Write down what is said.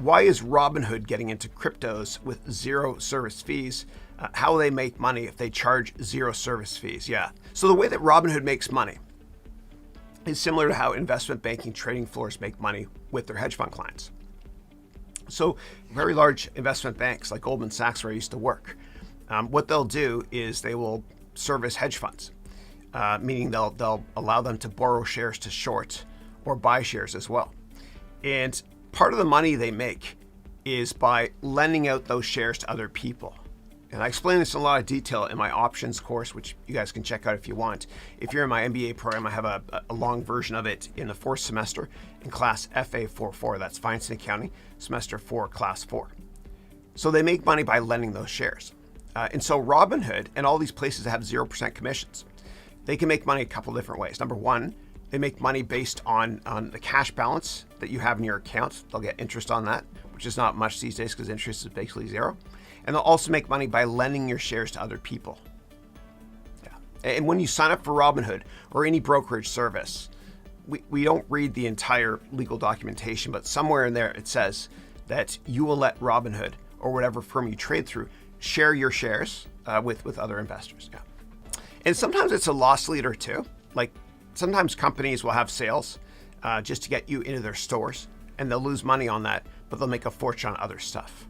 why is Robinhood getting into cryptos with zero service fees? How will they make money if they charge zero service fees? Yeah. So the way that Robinhood makes money is similar to how investment banking trading floors make money with their hedge fund clients. So very large investment banks like Goldman Sachs, where I used to work, what they'll do is they will service hedge funds, meaning they'll allow them to borrow shares to short or buy shares as well. And part of the money they make is by lending out those shares to other people. And I explain this in a lot of detail in my options course, which you guys can check out if you want. If you're in my MBA program, I have a long version of it in the fourth semester in class FA44. That's Finance and Accounting, semester 4, class 4. So they make money by lending those shares. And so Robinhood and all these places that have 0% commissions, they can make money a couple different ways. Number one, they make money based on the cash balance that you have in your account. They'll get interest on that, which is not much these days because interest is basically zero. And they'll also make money by lending your shares to other people. Yeah. And when you sign up for Robinhood or any brokerage service, we don't read the entire legal documentation, but somewhere in there it says that you will let Robinhood or whatever firm you trade through share your shares with other investors. Yeah. And sometimes it's a loss leader too. Like sometimes companies will have sales just to get you into their stores, and they'll lose money on that, but they'll make a fortune on other stuff.